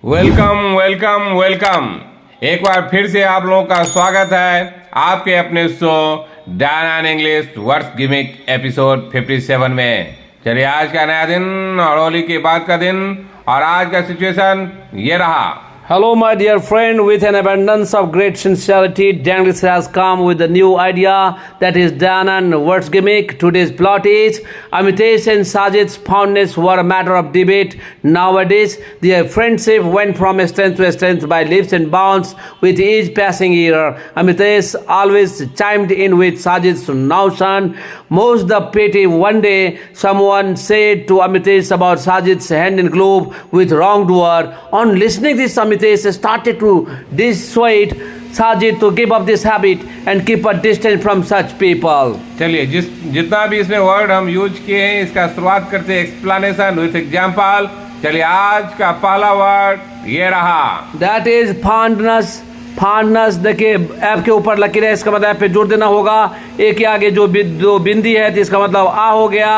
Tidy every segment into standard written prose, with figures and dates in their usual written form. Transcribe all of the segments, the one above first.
Welcome welcome welcome. एक बार फिर से आप लोगों का स्वागत है आपके अपने show Dan and English words gimmick episode 57 में। चलिए आज का नया दिन और होली के बाद का दिन और आज का सिचुएशन ये रहा। Hello, my dear friend. With an abundance of great sincerity, Danglis has come with a new idea that is done and words gimmick. Today's plot is Amitesh and Sajid's fondness were a matter of debate. Nowadays, their friendship went from strength to strength by leaps and bounds with each passing year. Amitesh always chimed in with Sajid's notion. Most the pity one day someone said to Amitesh about Sajid's hand in glove with wrongdoer. On listening this, Amitesh started to dissuade Sajid to give up this habit and keep a distance from such people. चलिए जितना भी इसमें word हम use किए हैं इसका शुरुआत करते हैं एक्सप्लेनेशन विथ एग्जाम्पल। चलिए आज का पहला वर्ड ये रहा, That is fondness. फॉन्डनेस देखिए ऐप के ऊपर लकीर है, इसका मतलब ऐप पे जोर देना होगा। एक के आगे जो बिंदी है तो इसका मतलब आ हो गया,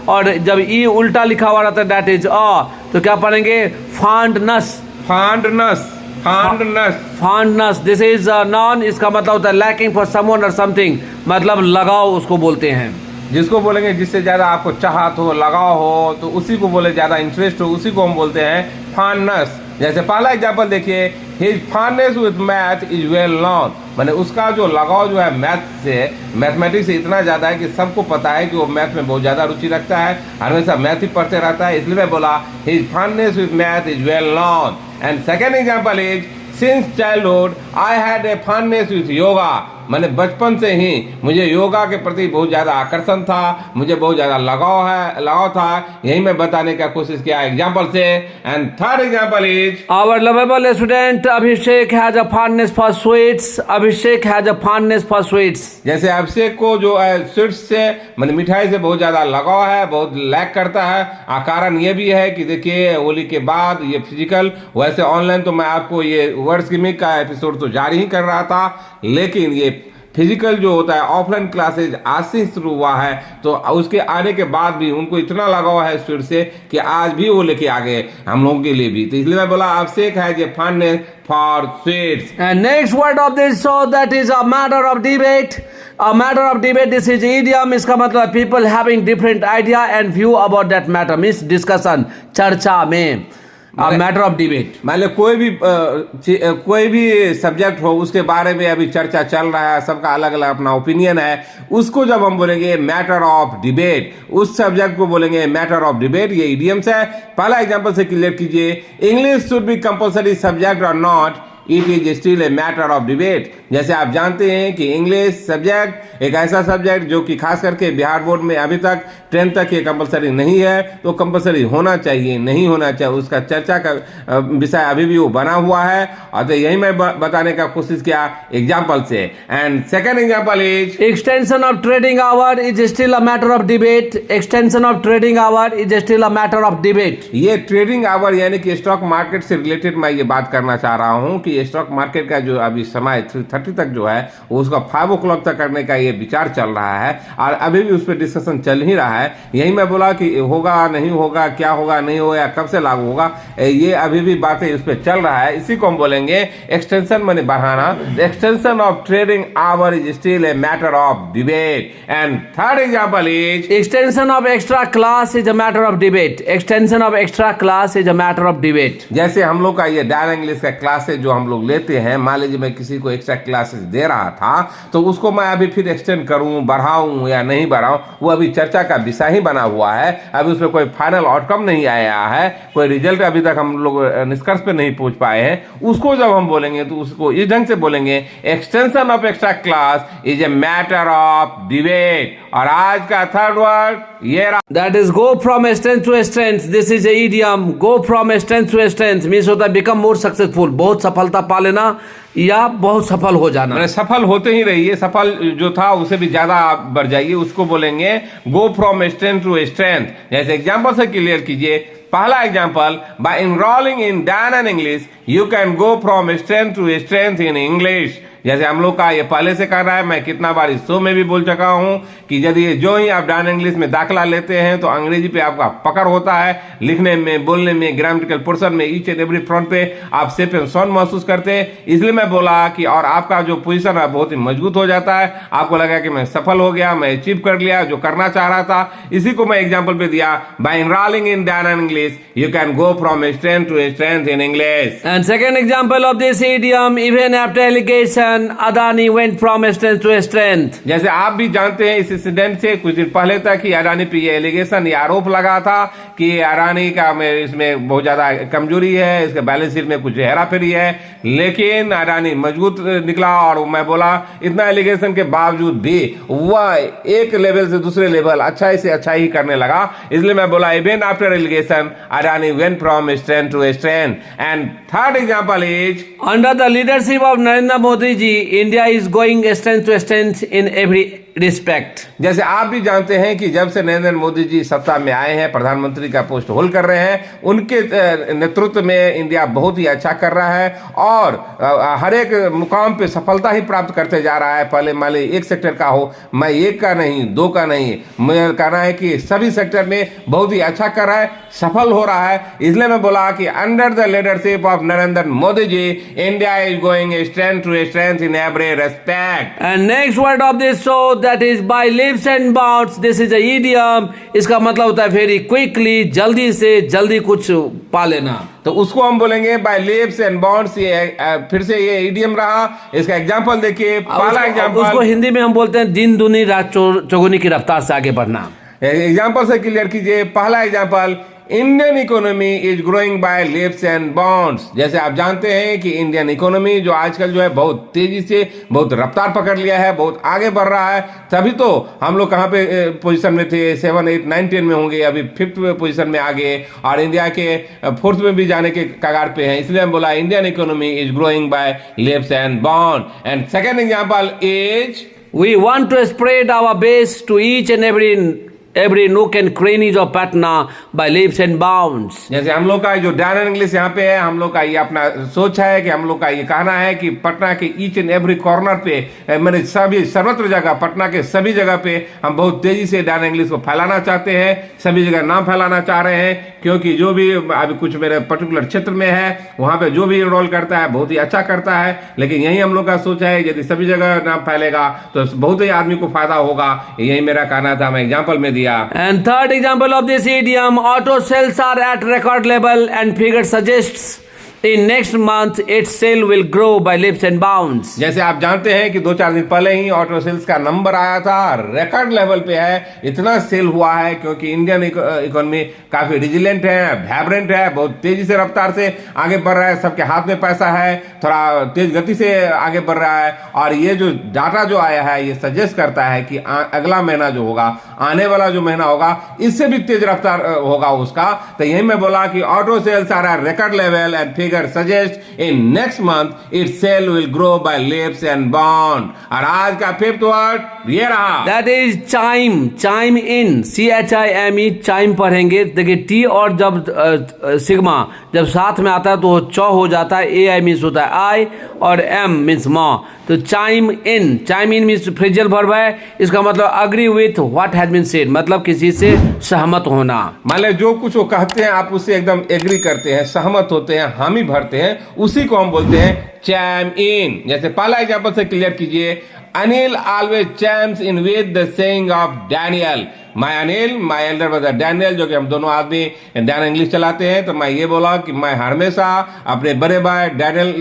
और जब ई उल्टा लिखा हुआ रहता है दैट इज अ, तो क्या पढ़ेंगे fondness. Fondness fondness fondness this is non, इसका मतलब होता है लैकिंग फॉर समवन और समथिंग, मतलब लगाव उसको बोलते हैं। जिसको बोलेंगे जिससे ज़्यादा आपको चाहत हो, लगाव हो, तो उसी को बोले, ज़्यादा इंटरेस्ट हो उसी को हम बोलते हैं फॉन्डनेस। जैसे पहला एग्जाम्पल देखिए, his fondness with math is well known, मैंने उसका जो लगाव जो है मैथ से, मैथमेटिक्स से इतना ज़्यादा है कि सबको पता है कि वो मैथ में बहुत ज़्यादा रुचि रखता है, हमेशा मैथ ही पढ़ते रहता है, इसलिए मैं बोला his fondness with math is well known. And second example is since childhood I had a fondness with yoga, मैंने बचपन से ही मुझे योगा के प्रति बहुत ज़्यादा आकर्षण था, मुझे बहुत ज़्यादा लगाव था, यही मैं बताने का कोशिश किया एग्जाम्पल से। And third example is our lovable student Abhishek has a fondness for sweets. Abhishek has a fondness for sweets, जैसे अभिषेक को जो है स्वीट्स से मैंने मिठाई से बहुत ज़्यादा लगाव है, बहुत लैक करता है। कारण ये भी है कि देखिए होली के बाद ये फिजिकल, वैसे ऑनलाइन तो मैं आपको ये वर्ड्स गिमिक का एपिसोड तो जारी ही कर रहा था, लेकिन ये फिजिकल जो होता है ऑफलाइन क्लासेज आज से शुरू हुआ है, तो उसके आने के बाद भी उनको इतना लगाव है स्वीट से कि आज भी वो लेके आ गए हम लोगों के लिए भी, तो इसलिए मैं बोला अभिषेक है ये fondness for sweets. And next word of this show that is a matter of debate. A matter of debate this is idiom, इसका मतलब people having different idea and view about that matter, means discussion, चर्चा में। Matter of debate मतलब कोई भी subject हो उसके बारे में अभी चर्चा चल रहा है, सबका अलग अलग अपना ओपिनियन है, उसको जब हम बोलेंगे मैटर ऑफ डिबेट, उस सब्जेक्ट को बोलेंगे मैटर ऑफ डिबेट। ये इडियम्स है। पहला एग्जांपल से क्लियर कीजिए, English should be compulsory subject और not, it is still a matter of debate. जैसे आप जानते हैं कि इंग्लिश सब्जेक्ट एक ऐसा सब्जेक्ट जो कि खास करके बिहार बोर्ड में अभी तक 10th तक ये कंपलसरी नहीं है, तो कंपलसरी होना चाहिए नहीं होना चाहिए उसका चर्चा का विषय अभी भी वो बना हुआ है, और तो यही मैं बताने का कोशिश किया एग्जाम्पल से। And second example is extension of trading our is still a matter of debate. Extension of trading our is still a matter of debate. ये ट्रेडिंग आवर यानी कि स्टॉक मार्केट से रिलेटेड मैं ये बात करना चाह रहा हूँ कि स्टॉक मार्केट का जो अभी समय 3:30 तक जो है उसका 5 o'clock तक करने का ये विचार चल रहा है, और अभी भी उस पर डिस्कशन चल ही रहा है। यही मैं बोला कि होगा नहीं होगा, क्या होगा नहीं होगा, कब से लागू होगा, ये अभी भी बातें उस पर चल रहा है। इसी को हम बोलेंगे एक्सटेंशन माने बढ़ाना। Extension of trading our is still a matter of debate. And third example is extension of extra class is a matter of debate. Extension of extra class is a matter of debate. जैसे हम लोग का ये Dan English का classes जो हम लोग लेते हैं, मान लीजिए मैं किसी को एक्स्ट्रा क्लासेस दे रहा था, तो उसको मैं अभी फिर एक्सटेंड करूं, बढ़ाऊं या नहीं बढ़ाऊं, वो अभी चर्चा का विषय ही बना हुआ है। अभी उसमें कोई फाइनल आउटकम नहीं आया है, कोई रिजल्ट अभी तक हम लोग निष्कर्ष पे नहीं पहुंच पाए हैं। उसको जब हम बोलेंगे तो उसको इस ढंग से बोलेंगे, extension of extra class is a matter of debate. और आज का थर्ड वर्ड ये रहा, that is go from strength to strength. This is a idiom. Go from strength to strength means होता है बिकम मोर सक्सेसफुल, बहुत सफलता पा लेना या बहुत सफल हो जाना। सफल होते ही रहिए, सफल जो था उसे भी ज्यादा आप बढ़ जाइए, उसको बोलेंगे go from strength to strength. जैसे एग्जांपल से क्लियर कीजिए, पहला example, by enrolling in Dan and English you can go from strength to strength in English. जैसे हम लोग का ये पहले से कर रहा है, मैं कितना बार इस शो में भी बोल चुका हूं कि यदि जो ही आप डैन इंग्लिश में दाखिला लेते हैं तो अंग्रेजी पे आपका पकड़ होता है, लिखने में, बोलने में, ग्रामेटिकल पोर्शन में, ईच एंड एवरी फ्रंट पे आप सेफ एंड साउंड महसूस करते हैं। इसलिए मैं बोला कि और आपका जो पोजीशन है बहुत ही मजबूत हो जाता है, आपको लगा कि मैं सफल हो गया, मैं अचीव कर लिया जो करना चाह रहा था। इसी को मैं एग्जांपल पे दिया, by enrolling in Dan English you can go from strength to strength in English. And second example of this idiom, even after allegation, Adani went from strength to strength. जैसे आप भी जानते हैं इस इंसिडेंट से कुछ दिन पहले तक कि अडानी पे ये एलिगेशन, ये आरोप लगा था कि अडानी का इसमें बहुत ज्यादा कमजोरी है, इसके बैलेंस शीट में कुछ हेरा फेरी है, लेकिन अडानी मजबूत निकला। और मैं बोला इतना एलिगेशन के बावजूद भी वह एक लेवल से दूसरे लेवल अच्छा से अच्छा ही करने लगा। इसलिए मैं बोला even after allegation Adani went from strength to strength. And third example is Under the leadership of Narendra Modi ji, India is going strength to strength in every respect. जैसे आप भी जानते हैं कि जब से नरेंद्र मोदी जी सत्ता में आए हैं, प्रधानमंत्री का पोस्ट होल्ड कर रहे हैं, उनके नेतृत्व में इंडिया बहुत ही अच्छा कर रहा है और हर एक मुकाम पे सफलता ही प्राप्त करते जा रहा है। पहले मान ली एक सेक्टर का हो, मैं एक का नहीं, दो का नहीं, मुझे कहना है कि सभी सेक्टर में बहुत ही अच्छा कर रहा है, सफल हो रहा है। इसलिए मैं बोला कि under the leadership of Narendra Modi ji, India is going strength to strength in every respect. And next word of this show, that is by leaps and bounds. This is a idiom. इसका मतलब होता है very quickly, जल्दी से जल्दी कुछ पा लेना। तो उसको हम बोलेंगे बाय लेप्स एंड बाउंड्स। ये फिर से ये इडियम रहा। इसका एग्जांपल देखिए, पहला एग्जांपल उसको हिंदी में हम बोलते हैं दिन दुनी रात चौगुनी की रफ्तार से आगे बढ़ना। एग्जांपल से क्लियर कीजिए। पहला example, Indian economy is growing by leaps and bounds. जैसे आप जानते हैं कि इंडियन इकोनॉमी जो आजकल जो है बहुत तेजी से बहुत रफ्तार पकड़ लिया है, बहुत आगे बढ़ रहा है। तभी तो हम लोग कहाँ पे पोजीशन में थे, 7, 8, 9, 10 में होंगे, अभी 5th पोजीशन में आगे और इंडिया के 4th में भी जाने के कगार पे हैं। इसलिए हम बोला Indian economy is growing by leaps and bound. And second example is We want to spread our base to each and every nook and crannies of Patna by leaps and bounds. जैसे हम लोग का जो Dan English यहाँ पे है, हम लोग का ये अपना सोच है कि हम लोग का ये कहना है कि पटना के ईच एंड एवरी कॉर्नर पे, मैंने सभी सर्वत्र जगह, पटना के सभी जगह पे हम बहुत तेजी से डैन इंग्लिश को फैलाना चाहते हैं, सभी जगह नाम फैलाना चाह रहे हैं। क्योंकि जो भी अभी कुछ मेरे पर्टिकुलर क्षेत्र में है वहां पे जो भी रोल करता है बहुत ही अच्छा करता है, लेकिन यही हम लोग का सोच है यदि सभी जगह नाम फैलेगा तो बहुत ही आदमी को फायदा होगा। यही मेरा कहना था, मैं एग्जाम्पल में दिया। And third example of this idiom, auto sales are at record level and figure suggests in next month its sale will grow by leaps and bounds. जैसे आप जानते हैं कि 2-4 दिन पहले ही ऑटो सेल्स का नंबर आया था, रिकॉर्ड लेवल पे है, इतना सेल हुआ है क्योंकि इंडियन इकोनॉमी काफी रिजिलेंट है, वाइब्रेंट है, बहुत तेजी से रफ्तार से आगे बढ़ रहा है, सबके हाथ में पैसा है, थोड़ा तेज गति से आगे बढ़ रहा है। और ये जो डाटा जो आया है ये सजेस्ट करता है कि अगला महीना जो होगा, आने वाला जो महीना होगा, इससे भी तेज रफ्तार होगा उसका। तो यही मैं बोला कि auto sales are at record level and suggest in next month its sale will grow by leaps and bounds। और आज का 5th वर्ड ये रहा, that is chime, chime in, CHIME, chime पढ़ेंगे। देखिए टी और जब सिग्मा जब साथ में आता है तो चौ हो जाता है, AI मीन्स होता है आई और M मीन्स माँ। तो chime in means phrasal verb है, इसका मतलब agree with what has been said, मतलब किसी से सहमत होना। मान लो जो कुछ वो कहते हैं आप उससे एकदम एग्री करते हैं, सहमत होते हैं, हामी भरते हैं, उसी को हम बोलते हैं चैम इन। जैसे पहला एग्जांपल से क्लियर कीजिए, Anil always chimes in with the saying of Daniel. मैं Anil, my elder brother Daniel, जो कि हम दोनों आदमी डैन इंग्लिश चलाते हैं, तो मैं ये बोला कि मैं हमेशा अपने बड़े भाई डैनियल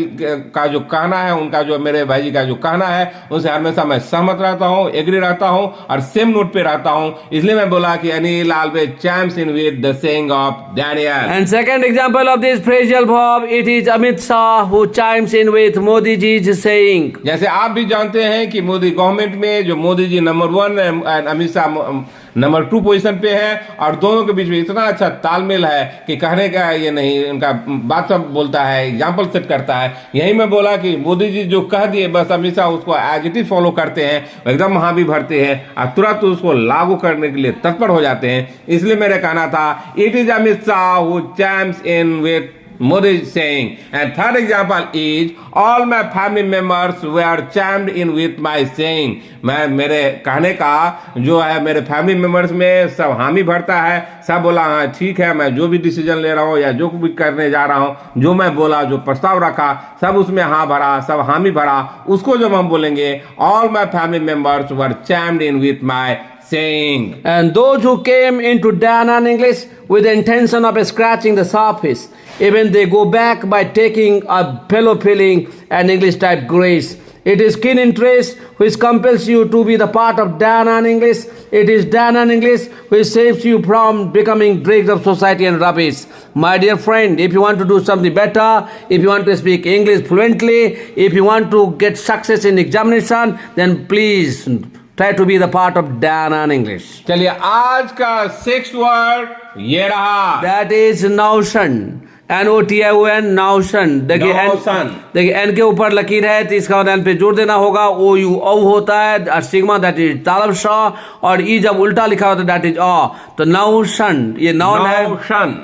का जो कहना है, उनका जो मेरे भाई जी का जो कहना है, उनसे हमेशा मैं सहमत रहता हूँ, एग्री रहता हूँ और सेम नोट पे रहता हूँ। इसलिए मैं बोला कि Anil always chimes in with the saying of Daniel. And second example of this phrasal verb, it is Amit Shah who chimes in with Modi जी's saying। जैसे आप भी जानते हैं कि मोदी गवर्नमेंट में जो Modi ji number 1 and Amit Shah number 2 position पे है और दोनों के बीच में इतना अच्छा तालमेल है कि कहने का ये नहीं, उनका बात सब बोलता है, एग्जाम्पल सेट करता है। यही मैं बोला कि मोदी जी जो कह दिए बस अमित शाह उसको एज इट इज फॉलो करते हैं, एकदम वहां भी भरते हैं और तुरंत उसको लागू करने के लिए तत्पर हो जाते हैं। इसलिए मेरा कहना था, it is Amit Shah who chimes in with Modi is saying. And third example is, all my family members were chimed in with my saying. मैं मेरे कहने का जो है मेरे फैमिली मेंबर्स में सब हामी भरता है, सब बोला हाँ ठीक है, मैं जो भी डिसीजन ले रहा हूँ या जो भी करने जा रहा हूँ, जो मैं बोला, जो प्रस्ताव रखा, सब उसमें हाँ भरा, सब हामी भरा, उसको जब हम बोलेंगे all my family members were chimed in with my saying. And those who came into Danann English with the intention of scratching the surface, even they go back by taking a fellow feeling and English type grace. It is keen interest which compels you to be the part of Danann English. It is Danann English which saves you from becoming dregs of society and rubbish. My dear friend, if you want to do something better, if you want to speak English fluently, if you want to get success in examination, then please try to be the part of Danann English. चलिए आज का 6th word ये रहा, That is notion. NOTION notion. देखिए Notion. देखिए N के ऊपर लकीर है तो इसका एन पे जोड़ देना होगा. ओ यू औ होता है और सिग्मा दैट इज तालब शाह और ई जब उल्टा लिखा होता है दैट इज अ. तो नाउशन ये नाउन है. नोशन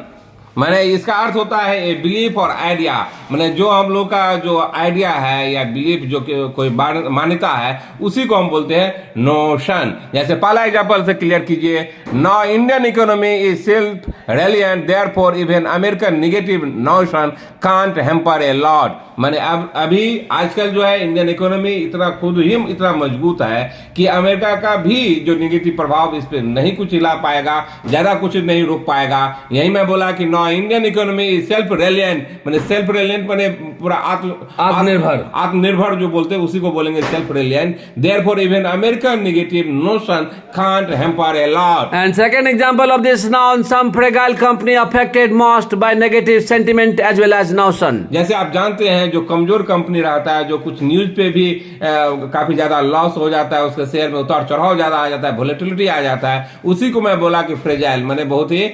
माने इसका अर्थ होता है ए बिलीफ और आइडिया. माने जो हम लोग का जो आइडिया है या बिलीफ जो कोई मान्यता है उसी को हम बोलते हैं नोशन. जैसे पहला एग्जांपल से क्लियर कीजिए. Now Indian economy is self reliant, therefore even American negative notion can't hamper a lot. माने अब अभी आजकल जो है इंडियन इकोनॉमी इतना खुद ही इतना मजबूत है कि अमेरिका का भी जो नेगेटिव प्रभाव इस पे नहीं कुछ हिला पाएगा, ज्यादा कुछ नहीं रोक पाएगा. यही मैं बोला कि no Indian economy is self reliant. माने सेल्फ रेलिएंट माने पूरा आत्मनिर्भर जो बोलते हैं उसी को बोलेंगे self reliant. Therefore even American negative notion can't hamper a lot. And second example of this noun, some fragile company affected most by negative sentiment as well as notion. जैसे आप जानते हैं जो कमजोर कंपनी रहता है, जो कुछ न्यूज पे भी काफी ज्यादा लॉस हो जाता है, उसके शेयर में उतार चढ़ाव ज्यादा आ जाता है, वोलेटिलिटी आ जाता है, उसी को मैं बोला कि फ्रेजाइल माने बहुत ही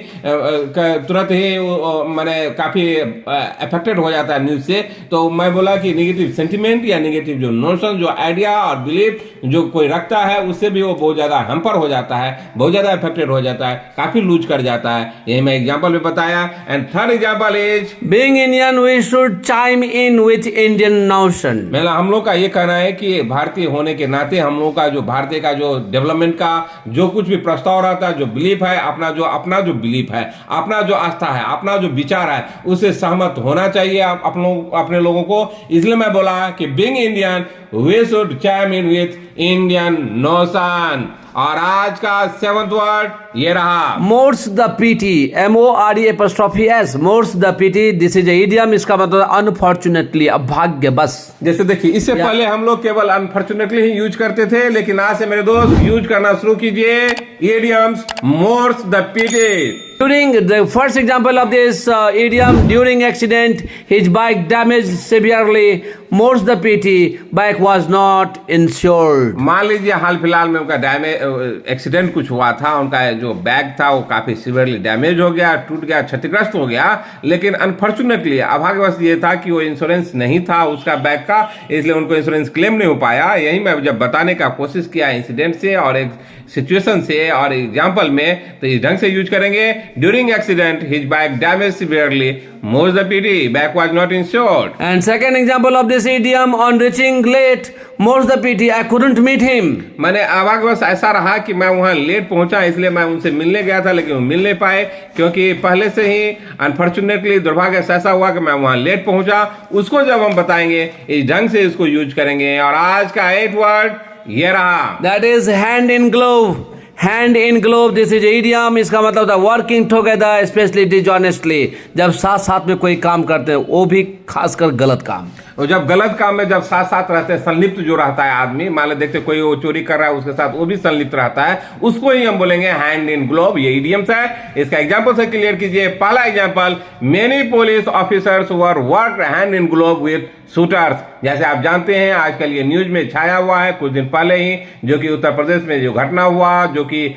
तुरंत ही माने काफी अफेक्टेड हो जाता है न्यूज से. तो मैं बोला कि नेगेटिव सेंटिमेंट या नेगेटिव जो नोशन, जो आइडिया और बिलीफ जो कोई रखता है उससे भी वो बहुत ज्यादा हैम्पर हो जाता है, बहुत ज्यादा अफेक्टेड हो जाता है, काफी लूज कर जाता है. यही मैं एग्जांपल में बताया. And third example is Being Indian, we should chime in with Indian notion. मेरा हम लोग का ये कहना है कि भारतीय होने के नाते हम लोग का जो भारतीय का जो डेवलपमेंट का जो कुछ भी प्रस्ताव रहता है, जो बिलीफ है, अपना जो बिलीफ है, अपना जो आस्था है, अपना जो विचार है, उससे सहमत होना चाहिए अपने लोगों को. इसलिए मैं बोला कि being Indian we should chime in with Indian notion. और आज का 7th वर्ड ये रहा, More's the pity. MORE''S. More's the pity. This is a idiom. इसका मतलब unfortunately, अभाग्य बस. जैसे देखिए इससे पहले हम लोग केवल अनफॉर्चुनेटली ही यूज करते थे, लेकिन आज से मेरे दोस्त यूज करना शुरू कीजिए idioms. More's the pity. During the first example of this idiom, during accident, his bike damaged severely. More's the pity, bike was not insured. मान लीजिए हाल फिलहाल में उनका एक्सीडेंट कुछ हुआ था, उनका जो बैग था वो काफी सीवियरली डैमेज हो गया, टूट गया, क्षतिग्रस्त हो गया. लेकिन अनफॉर्चुनेटली अभाग्यवश ये था कि वो इंश्योरेंस नहीं था उसका बैग का, इसलिए उनको इंश्योरेंस क्लेम नहीं हो पाया. यही मैं जब बताने का कोशिश किया इंसिडेंट से और एक सिचुएशन से और एग्जाम्पल में, तो इस ढंग से यूज करेंगे. During accident his bike damage severely, more's the pity, back was not insured. And second example of this idiom, on reaching late, more's the pity, I couldn't meet him. मैंने अभाग्यवश ऐसा रहा कि मैं वहां लेट पहुंचा, इसलिए मैं उनसे मिलने गया था लेकिन वो मिल नहीं पाए, क्योंकि पहले से ही अनफॉर्चुनेटली दुर्भाग्य से ऐसा हुआ कि मैं वहां लेट पहुंचा. उसको जब हम बताएंगे इस ढंग से इसको यूज करेंगे. और आज का 8th वर्ड ये रहा, That is hand in glove. Hand in glove, this is idiom. इसका मतलब होता है working together, especially dishonestly. जब साथ साथ में कोई काम करते हैं, वो भी खासकर गलत काम. और जब गलत काम में जब साथ साथ रहते हैं, संलिप्त जो रहता है आदमी, मान लो देखते कोई वो चोरी कर रहा है उसके साथ वो भी संलिप्त रहता है, उसको ही हम बोलेंगे हैंड इन ग्लोव. ये इडियम्स है. इसका एग्जांपल से क्लियर कीजिए. पहला example, many police officers were work hand in glove with shooters. जैसे आप जानते हैं आजकल ये न्यूज में छाया हुआ है कुछ दिन पहले ही, जो कि उत्तर प्रदेश में जो घटना हुआ, जो कि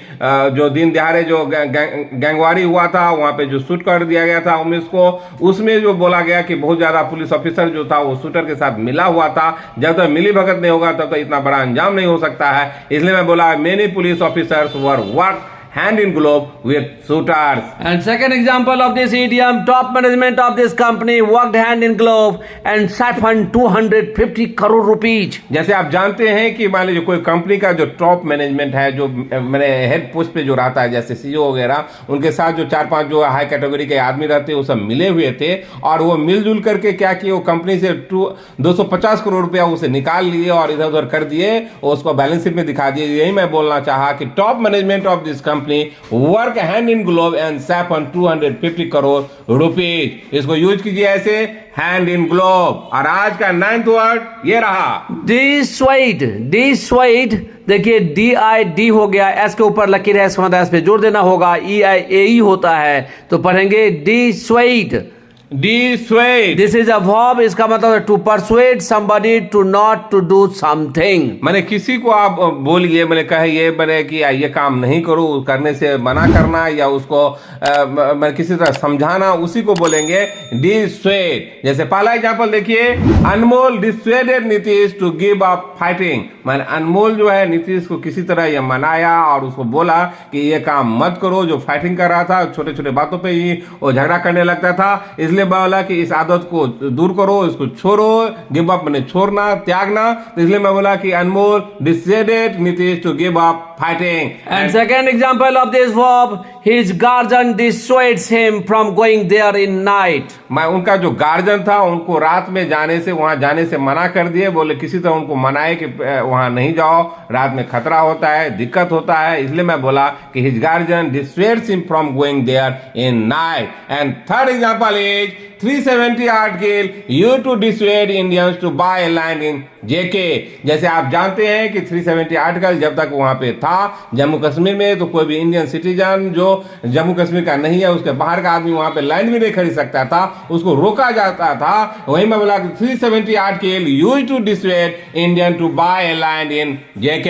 जो दिन दिहाड़े जो गैंगवारी हुआ था, वहां पे जो शूट कर दिया गया था उमेश को, उसमें जो बोला गया कि बहुत ज्यादा पुलिस ऑफिसर जो था वो शूटर के साथ मिला हुआ था. जब तक मिली भगत नहीं होगा तब तक इतना बड़ा अंजाम नहीं हो सकता है. इसलिए मैं बोला many police officers were work hand in glove with suitors. And second example of this idiom, top management of this company worked hand in glove and siphoned 250 crore rupees. जैसे आप जानते हैं कि मान लीजिए कोई कंपनी का जो टॉप मैनेजमेंट है, जो मैंने हेड पोस्ट पे जो रहता है, जैसे सीईओ वगैरह, उनके साथ जो 4-5 जो हाई कैटेगरी के आदमी रहते हैं, वो सब मिले हुए थे और वो मिलजुल करके क्या किए, वो कंपनी से 250 करोड़ रुपया उसे निकाल लिए और इधर उधर कर दिए, उसको बैलेंस शीट में दिखा दिए। यही मैं बोलना चाहा कि top management of this company work hand in glove and siphon 250 crore rupees. इसको यूज कीजिए ऐसे, हैंड इन ग्लोव। और आज का 9th वर्ड ये रहा, डिसवाइड। देखिए DID हो गया, एस के ऊपर लकीर है, इसका मतलब एस पे जोर देना होगा, EIAE होता है, तो पढ़ेंगे dissuade. Dissuade. This is a verb, इसका मतलब to persuade somebody to not to do something. मैंने किसी को आप बोलिए, मैंने कहिए मैंने कि ये काम नहीं करो, करने से मना करना या उसको मैं किसी तरह समझाना, उसी को बोलेंगे डिसवेड। जैसे पहला एग्जांपल देखिए, Anmol dissuaded Nitish to give up fighting. मैंने अनमोल जो है नीतीश को किसी तरह ये मनाया और उसको बोला कि ये काम मत करो, जो फाइटिंग कर रहा था, छोटे छोटे बातों पे ही वो झगड़ा करने लगता था, इसलिए बोला कि इस आदत को दूर करो, इसको छोड़ो, गिव अप मैंने छोड़ना, त्यागना। तो इसलिए मैं बोला कि Anmol decided Nitish to give up fighting. And second example of this verb, his guardian dissuades him from going there in night. मैं उनका जो गार्जियन था, उनको रात में जाने से, वहां जाने से मना कर दिए, बोले किसी तरह उनको मनाए कि वहां नहीं जाओ, रात में खतरा होता है, दिक्कत होता है। इसलिए मैं बोला कि his guardian dissuades him from going there in night. And third example is 370 article you to dissuade Indians to buy land in JK। जैसे आप जानते हैं कि 370 आर्टिकल जब तक वहां पे था जम्मू कश्मीर में, तो कोई भी इंडियन सिटीजन जो जम्मू कश्मीर का नहीं है, उसके बाहर का आदमी वहां पे लैंड भी नहीं खरीद सकता था, उसको रोका जाता था। वही मैं बोला कि 370 article used to dissuade Indian to buy land in JK।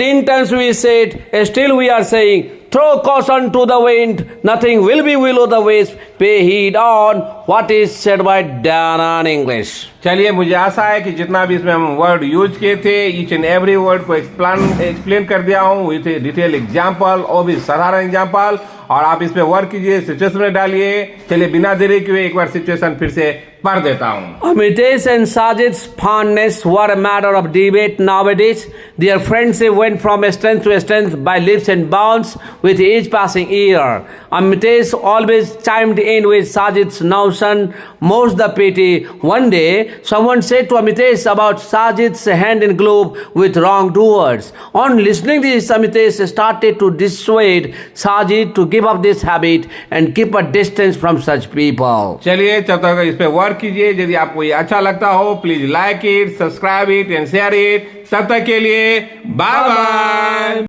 10 times we said, still we are saying, throw caution to the wind, nothing will be will o' the wisp, pay heed on what is said by Dana in English। चलिए, मुझे आशा है कि जितना भी इसमें हम word use किए थे, ईच एंड एवरी वर्ड को एक्सप्लेन कर दिया हूँ विथ डिटेल एग्जाम्पल, और भी साधारण एग्जाम्पल, और आप इस पे वर्क कीजिए, सिचुएशन में डालिए। चलिए बिना देरी किए एक बार सिचुएशन फिर से पढ़ देता हूँ। Amitesh and Sajid's fondness were a matter of debate nowadays. Their friendship went from strength to strength by leaps and bounds with each passing year. Amitesh always chimed in with Sajid's notion, most the pity. One day, someone said to Amitesh about Sajid's hand in glove with wrongdoers. On listening this, Amitesh started to dissuade Sajid to give up this habit and keep a distance from such people. चलिए तब तक इस पे work कीजिए। यदि आपको ये अच्छा लगता हो, please like it, subscribe it and share it. तब तक के लिए बाय बाय।